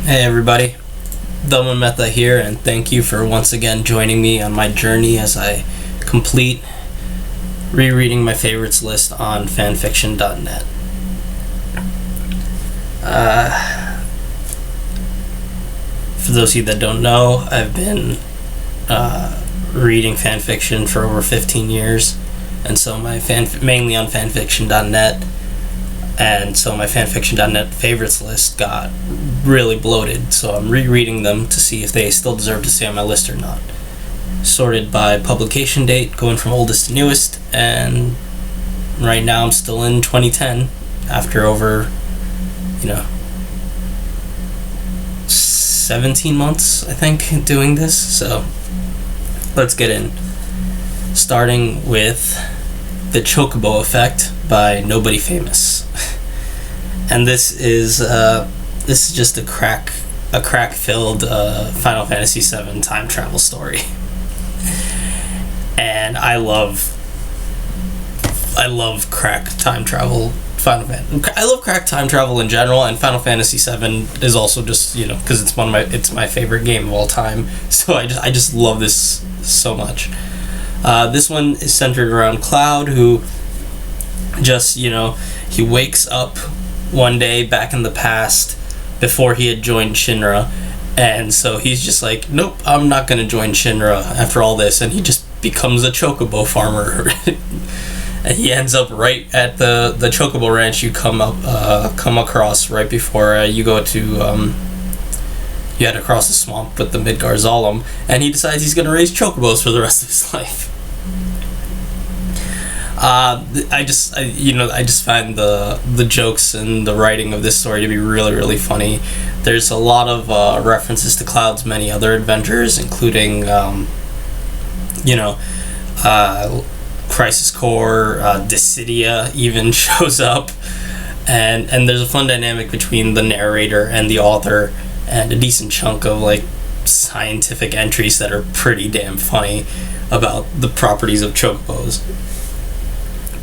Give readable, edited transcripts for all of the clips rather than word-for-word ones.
Hey everybody, Doma Meta here, and thank you for once again joining me on my journey as I complete rereading my favorites list on fanfiction.net. For those of you that don't know, I've been reading fanfiction for over 15 years, and so mainly on fanfiction.net. And so my fanfiction.net favorites list got really bloated, so I'm rereading them to see if they still deserve to stay on my list or not. Sorted by publication date, going from oldest to newest, and right now I'm still in 2010 after over, 17 months, I think, doing this. So let's get in. Starting with The Chocobo Effect by Nobody Famous. And this is just a crack-filled Final Fantasy VII time travel story. And I love crack time travel. I love crack time travel in general, and Final Fantasy VII is also just because it's my favorite game of all time. So I just love this so much. This one is centered around Cloud, who just he wakes up one day back in the past before he had joined Shinra, and so he's just like, nope, I'm not gonna join Shinra after all this, and he just becomes a Chocobo farmer. And he ends up right at the Chocobo ranch you come across right before you go to you had to cross the swamp with the Midgar Zalem, and he decides he's gonna raise Chocobos for the rest of his life. I just find the jokes and the writing of this story to be really, really funny. There's a lot of references to Cloud's many other adventures, including Crisis Core, Dissidia even shows up, and there's a fun dynamic between the narrator and the author, and a decent chunk of scientific entries that are pretty damn funny about the properties of Chocobos.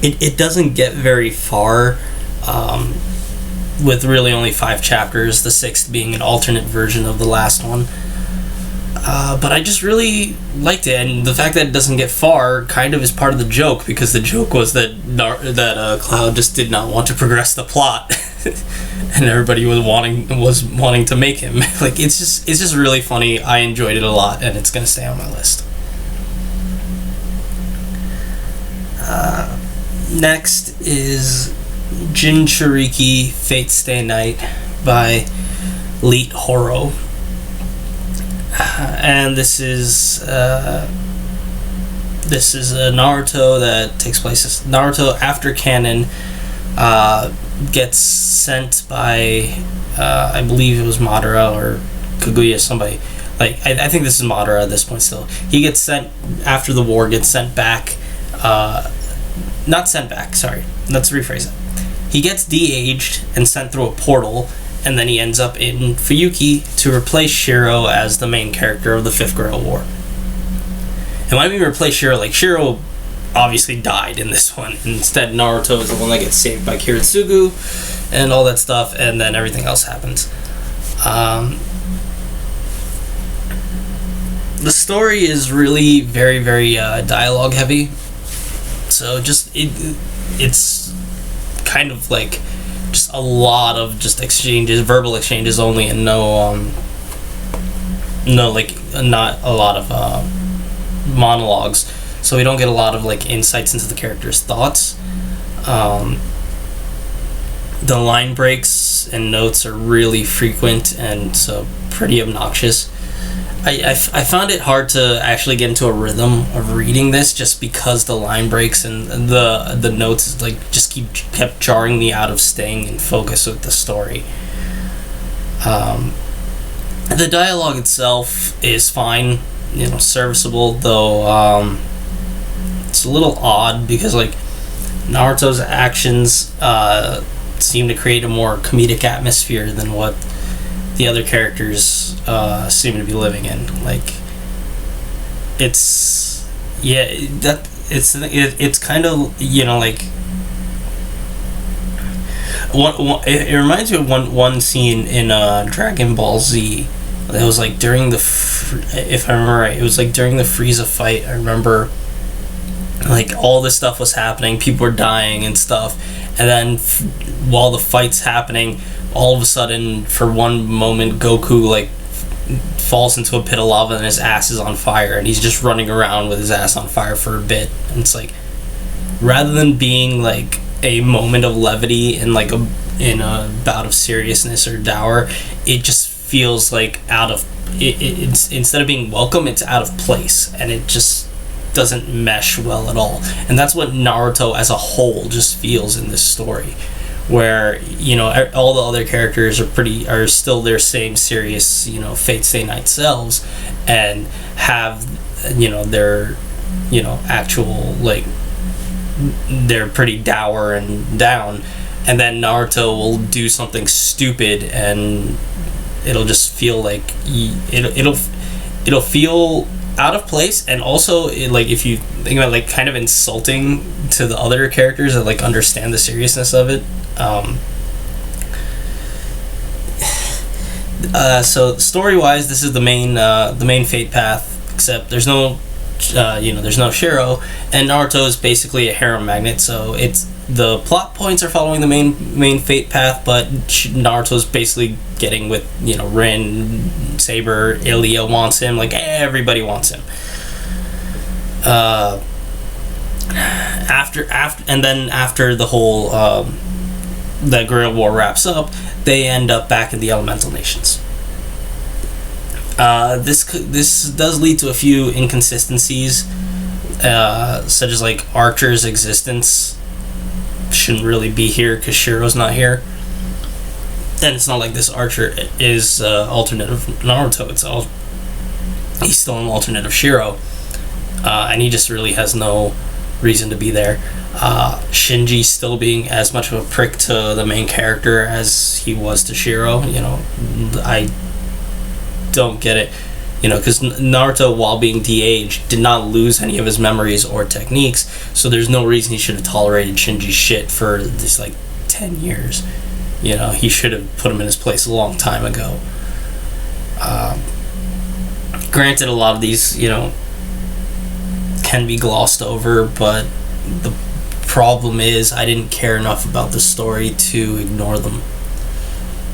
It doesn't get very far, with really only 5 chapters, the 6th being an alternate version of the last one. But I just really liked it, and the fact that it doesn't get far kind of is part of the joke, because the joke was that Cloud just did not want to progress the plot, and everybody was wanting to make him. It's just really funny. I enjoyed it a lot, and it's gonna stay on my list. Next is Jinchuriki Fate Staynight by Horo. And this is a Naruto that takes place. Naruto, after canon, gets sent by I believe it was Madara or Kaguya, somebody. I think this is Madara at this point still. He gets sent after the war. Gets sent back. Not sent back, sorry. Let's rephrase it. He gets de-aged and sent through a portal, and then he ends up in Fuyuki to replace Shiro as the main character of the 5th Grail War. And when I mean replace Shiro, Shiro obviously died in this one. Instead, Naruto is the one that gets saved by Kiritsugu and all that stuff, and then everything else happens. The story is really very, very dialogue heavy. So it's kind of just a lot of just exchanges, verbal exchanges only, and not a lot of monologues. So we don't get a lot of insights into the characters' thoughts. The line breaks and notes are really frequent, and so pretty obnoxious. I found it hard to actually get into a rhythm of reading this, just because the line breaks and the notes just kept jarring me out of staying in focus with the story. The dialogue itself is fine, serviceable, though it's a little odd because Naruto's actions seem to create a more comedic atmosphere than what the other characters seem to be living in. It's kind of It reminds me of one scene in Dragon Ball Z. It was like during the, if I remember right, it was like during the Frieza fight. I remember, like, all this stuff was happening, people were dying and stuff, and then while the fight's happening, all of a sudden, for one moment, Goku like falls into a pit of lava and his ass is on fire, and he's just running around with his ass on fire for a bit. And it's like, rather than being like a moment of levity and like in a bout of seriousness or dour, it just feels like it's instead of being welcome, it's out of place, and it just doesn't mesh well at all. And that's what Naruto as a whole just feels in this story, where, you know, all the other characters are still their same serious, you know, Fate Stay Night selves, and have, you know, their, you know, actual, like, they're pretty dour and down, and then Naruto will do something stupid and it'll just feel like it'll feel out of place, and also like, if you think about, like, kind of insulting to the other characters that like understand the seriousness of it. So story wise, this is the main Fate path, except there's no there's no Shiro, and Naruto is basically a harem magnet, so it's the plot points are following the main Fate path, but Naruto's basically getting with, you know, Rin, Saber, Ilya wants him, like everybody wants him. After the whole the Grail War wraps up, they end up back in the Elemental Nations. This does lead to a few inconsistencies, such as like Archer's existence shouldn't really be here because Shiro's not here, and it's not like this Archer is alternate of Naruto. He's still an alternate of Shiro, and he just really has no reason to be there. Shinji still being as much of a prick to the main character as he was to Shiro. You know, I don't get it, you know, because Naruto, while being de-aged, did not lose any of his memories or techniques, so there's no reason he should have tolerated Shinji's shit for this like 10 years. You know, he should have put him in his place a long time ago. Granted, a lot of these, you know, can be glossed over, but the problem is I didn't care enough about the story to ignore them.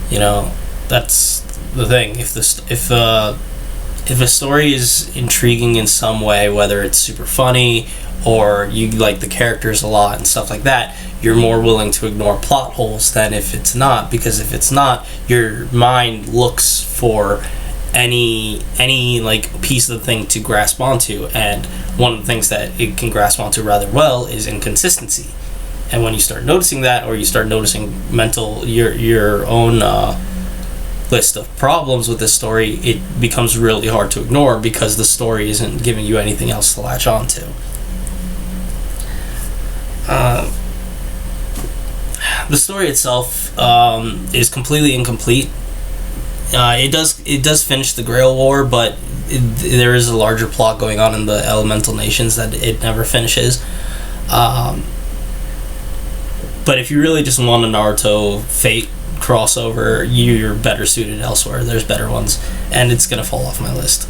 You know, that's the thing. If a story is intriguing in some way, whether it's super funny or you like the characters a lot and stuff like that, you're more willing to ignore plot holes than if it's not, because if it's not, your mind looks for any like piece of the thing to grasp onto, and one of the things that it can grasp onto rather well is inconsistency. And when you start noticing that, or you start noticing your own list of problems with this story, it becomes really hard to ignore because the story isn't giving you anything else to latch onto. The story itself is completely incomplete. It does finish the Grail War, but there is a larger plot going on in the Elemental Nations that it never finishes. But if you really just want a Naruto Fate crossover, you're better suited elsewhere. There's better ones, and it's gonna fall off my list.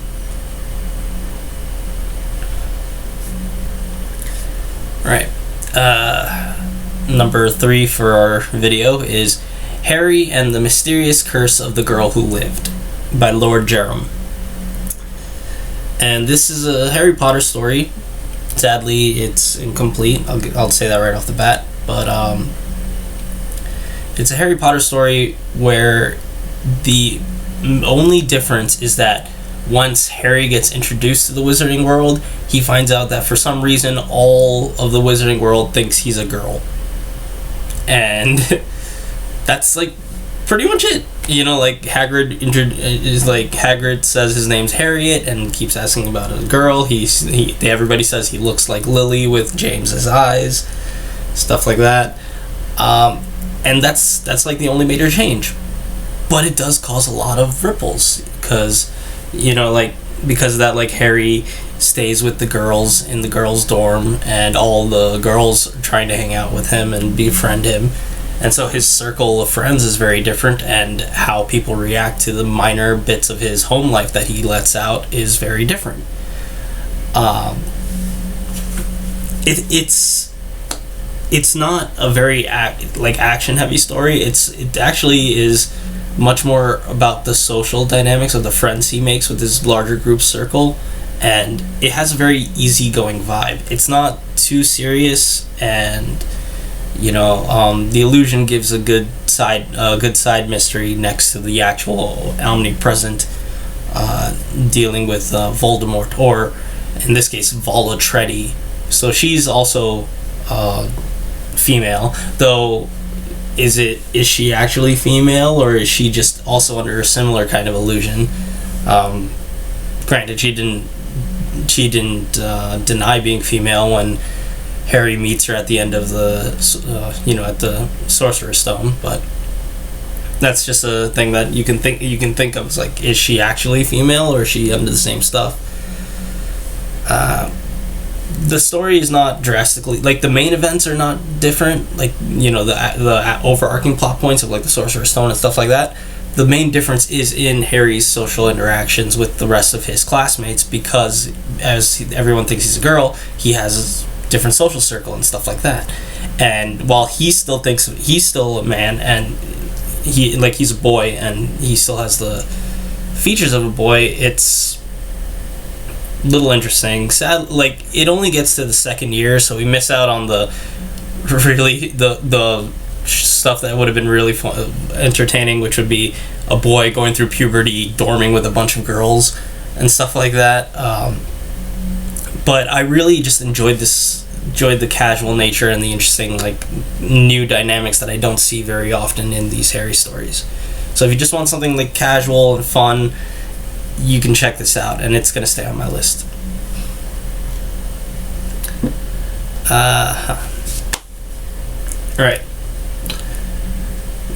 Right. Number 3 for our video is Harry and the Mysterious Curse of the Girl Who Lived by Lord Jeram. And this is a Harry Potter story. Sadly, it's incomplete. I'll say that right off the bat. But it's a Harry Potter story where the only difference is that once Harry gets introduced to the wizarding world, he finds out that for some reason all of the wizarding world thinks he's a girl. And that's like pretty much it. You know, like Hagrid says his name's Harriet and keeps asking about a girl. Everybody says he looks like Lily with James's eyes, stuff like that. And that's like the only major change. But it does cause a lot of ripples because, you know, like, because of that, like, Harry stays with the girls in the girls' dorm, and all the girls are trying to hang out with him and befriend him. and so his circle of friends is very different, and how people react to the minor bits of his home life that he lets out is very different. It's not a very action heavy story. It actually is much more about the social dynamics of the friends he makes with his larger group circle, and it has a very easygoing vibe. It's not too serious, and the illusion gives a good side mystery next to the actual omnipresent dealing with Voldemort, or in this case Volatretti. So she's also female, though. Is she actually female, or is she just also under a similar kind of illusion? Granted, she didn't deny being female when Harry meets her at the end of the at the Sorcerer's Stone, but that's just a thing that you can think of as like, is she actually female, or is she under the same stuff? The story is not drastically, like, the main events are not different, like, the overarching plot points of like the Sorcerer's Stone and stuff like that. The main difference is in Harry's social interactions with the rest of his classmates, because as everyone thinks he's a girl, he has a different social circle and stuff like that. And while he still thinks he's still a man, and he's a boy, and he still has the features of a boy, it's little interesting. Sad, like, it only gets to the second year, so we miss out on the stuff that would have been really fun, entertaining, which would be a boy going through puberty, dorming with a bunch of girls and stuff like that. But I really just enjoyed the casual nature and the interesting, like, new dynamics that I don't see very often in these Harry stories. So if you just want something like casual and fun, you can check this out, and it's going to stay on my list. Alright.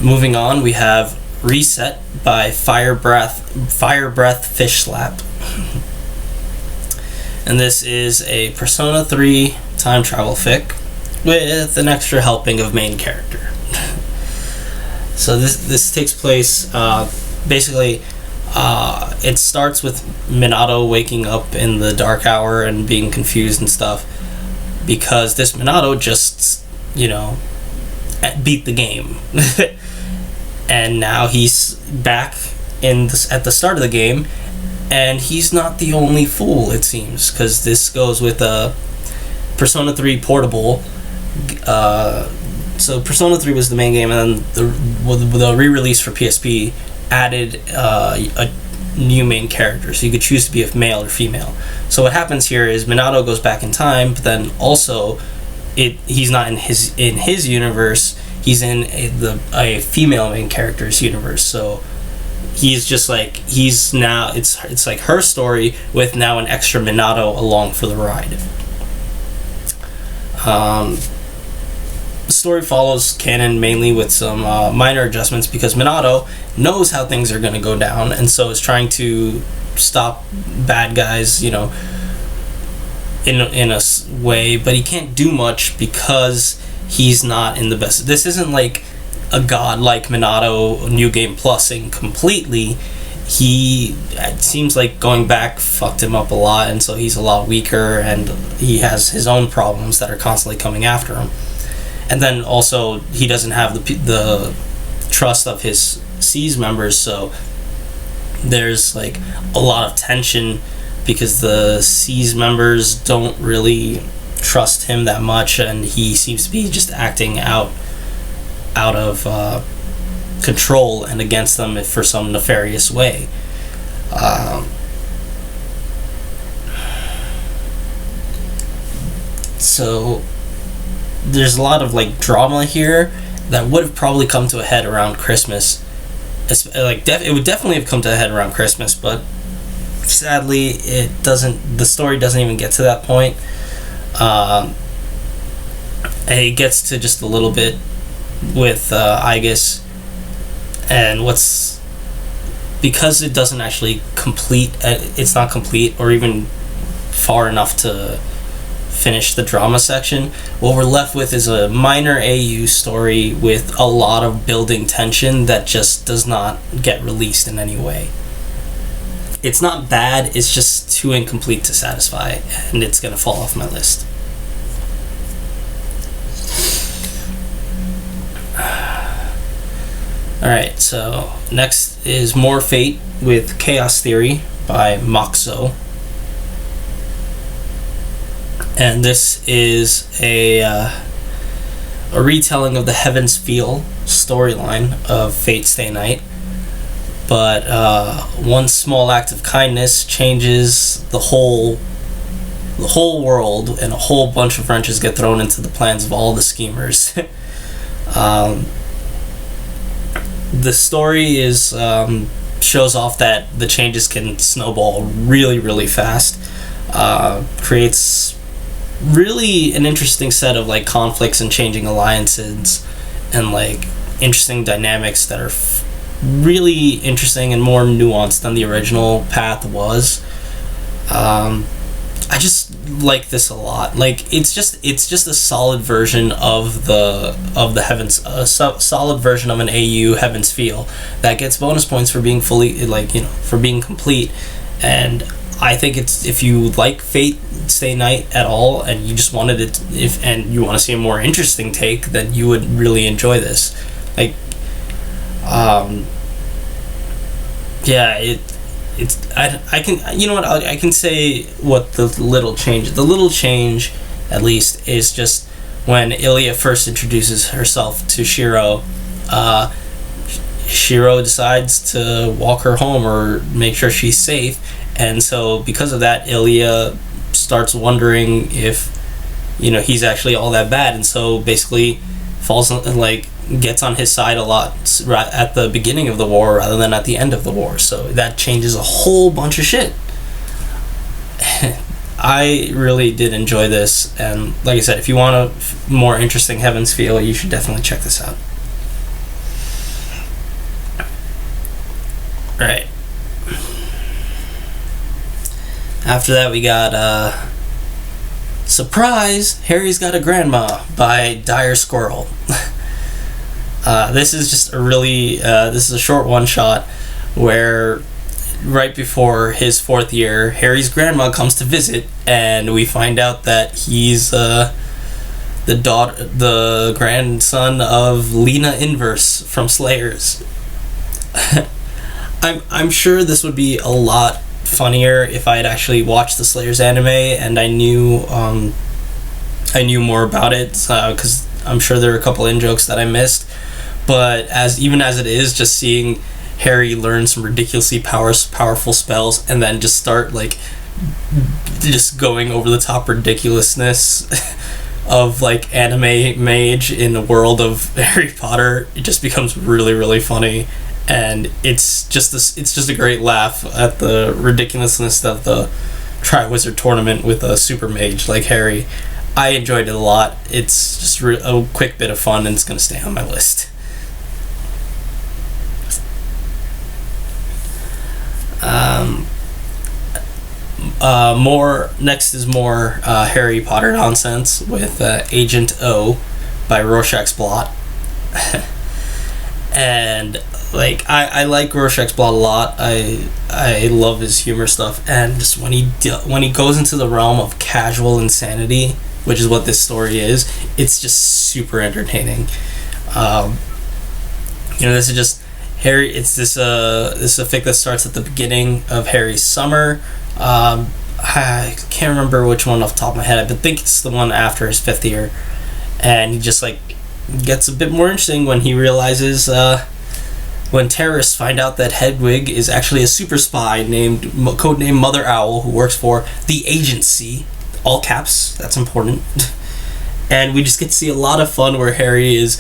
Moving on, we have Reset by Fire Breath Fish Slap. And this is a Persona 3 time travel fic with an extra helping of main character. So this takes place, basically, it starts with Minato waking up in the dark hour and being confused and stuff, because this Minato just, beat the game. And now he's back at the start of the game, and he's not the only fool, it seems, because this goes with Persona 3 Portable. So Persona 3 was the main game, and then the re-release for PSP added a new main character, so you could choose to be a male or female. So what happens here is Minato goes back in time, but then also he's not in his universe. He's in a female main character's universe. So he's just like, he's now, it's like her story with now an extra Minato along for the ride. The story follows canon mainly with some minor adjustments, because Minato knows how things are going to go down, and so is trying to stop bad guys, in a way, but he can't do much because he's not in the best. This isn't like a god like Minato New Game Plusing completely. It seems like going back fucked him up a lot, and so he's a lot weaker, and he has his own problems that are constantly coming after him. And then also he doesn't have the trust of his C's members, so there's like a lot of tension because the C's members don't really trust him that much, and he seems to be just acting out of control and against them for some nefarious way. So there's a lot of like drama here that would have probably come to a head around Christmas. It would definitely have come to a head around Christmas, but sadly it doesn't. The story doesn't even get to that point. It gets to just a little bit with Aigis, and because it doesn't actually complete. It's not complete or even far enough to finish the drama section. What we're left with is a minor AU story with a lot of building tension that just does not get released in any way. It's not bad, it's just too incomplete to satisfy, and it's gonna fall off my list. Alright, so next is More Fate with Chaos Theory by Moxo. And this is a retelling of the Heaven's Feel storyline of Fate Stay Night. But one small act of kindness changes the whole world, and a whole bunch of wrenches get thrown into the plans of all the schemers. The story is shows off that the changes can snowball really, really fast. Creates really an interesting set of like conflicts and changing alliances, and like interesting dynamics that are really interesting and more nuanced than the original path was. I just like this a lot. Like it's just a solid version of the Heavens, solid version of an AU Heaven's Feel that gets bonus points for being fully, for being complete. And I think it's, if you like Fate Stay Night at all and you just wanted it, and you want to see a more interesting take, then you would really enjoy this. Like, I can say what the little change at least is just when Ilya first introduces herself to Shiro. Shiro decides to walk her home or make sure she's safe, and so because of that, Ilya starts wondering if he's actually all that bad, and so basically gets on his side a lot at the beginning of the war rather than at the end of the war. So that changes a whole bunch of shit. I really did enjoy this, and like I said, if you want a more interesting Heaven's Feel, you should definitely check this out. Alright. After that, we got Surprise! Harry's Got a Grandma by Dire Squirrel. This is just a really, this is a short one-shot where right before his 4th year, Harry's grandma comes to visit, and we find out that he's the grandson of Lena Inverse from Slayers. I'm sure this would be a lot funnier if I had actually watched the Slayers anime and I knew more about it, because I'm sure there are a couple in-jokes that I missed. But even as it is, just seeing Harry learn some ridiculously powerful spells and then just start just going over the top ridiculousness of anime mage in the world of Harry Potter, it just becomes really, really funny. And it's just a great laugh at the ridiculousness of the Triwizard Tournament with a super mage like Harry. I enjoyed it a lot. It's just a quick bit of fun, and it's going to stay on my list. Next is more Harry Potter nonsense with Agent O by Rorschach's Blot. And I like Rorschach's Blot a lot. I love his humor stuff, and just when he goes into the realm of casual insanity, which is what this story is, it's just super entertaining. This is just Harry. It's this a fic that starts at the beginning of Harry's summer. I can't remember which one off the top of my head. I think it's the one after his 5th year, and he just gets a bit more interesting when he realizes when terrorists find out that Hedwig is actually a super spy codenamed Mother Owl, who works for the agency, all caps, that's important. And we just get to see a lot of fun where Harry is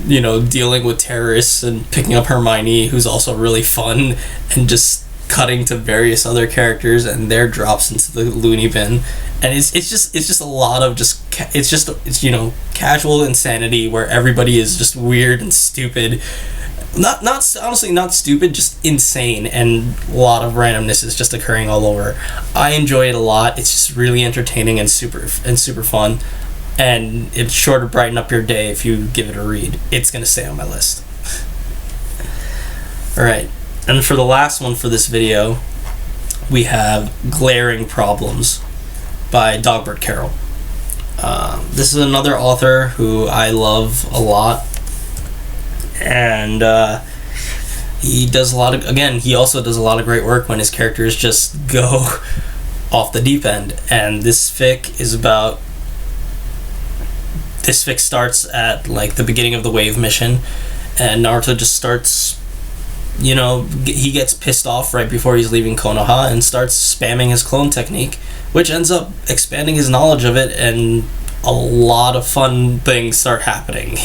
dealing with terrorists and picking up Hermione, who's also really fun, and just cutting to various other characters and their drops into the loony bin. And it's just a lot of it's casual insanity where everybody is just weird and stupid, Honestly not stupid, just insane, and a lot of randomness is just occurring all over. I enjoy it a lot. It's just really entertaining and super fun, and it's sure to brighten up your day if you give it a read. It's gonna stay on my list. All right, and for the last one for this video, we have Glaring Problems by Dogbert Carroll. This is another author who I love a lot, and he does a lot of, again, he also does a lot of great work when his characters just go off the deep end. And this fic starts at like the beginning of the Wave mission, and Naruto just starts, he gets pissed off right before he's leaving Konoha and starts spamming his clone technique, which ends up expanding his knowledge of it, and a lot of fun things start happening.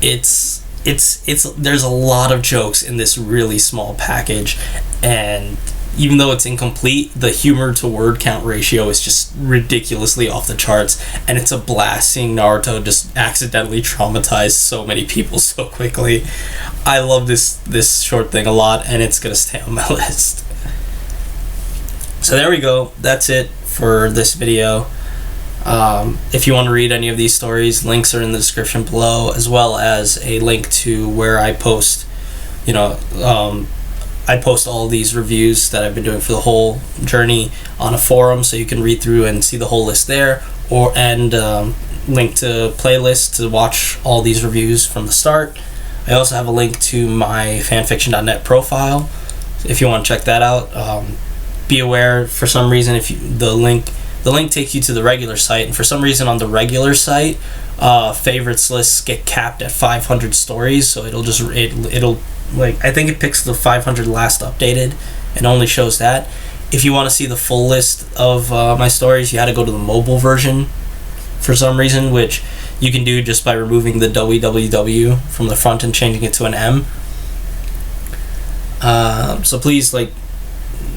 It's there's a lot of jokes in this really small package, and even though it's incomplete, the humor to word count ratio is just ridiculously off the charts, and it's a blast seeing Naruto just accidentally traumatize so many people so quickly. I love this short thing a lot, and it's gonna stay on my list. So there we go. That's it for this video. If you want to read any of these stories, links are in the description below, as well as a link to where I post, I post all these reviews that I've been doing for the whole journey on a forum, so you can read through and see the whole list there, and link to playlists to watch all these reviews from the start. I also have a link to my fanfiction.net profile if you want to check that out. Be aware, for some reason, if the link takes you to the regular site, and for some reason on the regular site, favorites lists get capped at 500 stories, so it'll like, I think it picks the 500 last updated and only shows that. If you want to see the full list of my stories, you had to go to the mobile version for some reason, which you can do just by removing the www from the front and changing it to an M. So please,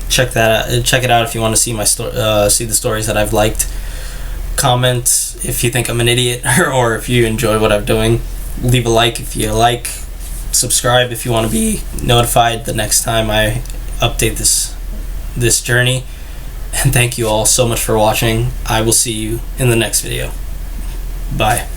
check it out if you want to see see the stories that I've liked. Comment if you think I'm an idiot, or if you enjoy what I'm doing. Leave a like if you like. Subscribe if you want to be notified the next time I update this journey. And thank you all so much for watching. I will see you in the next video. Bye.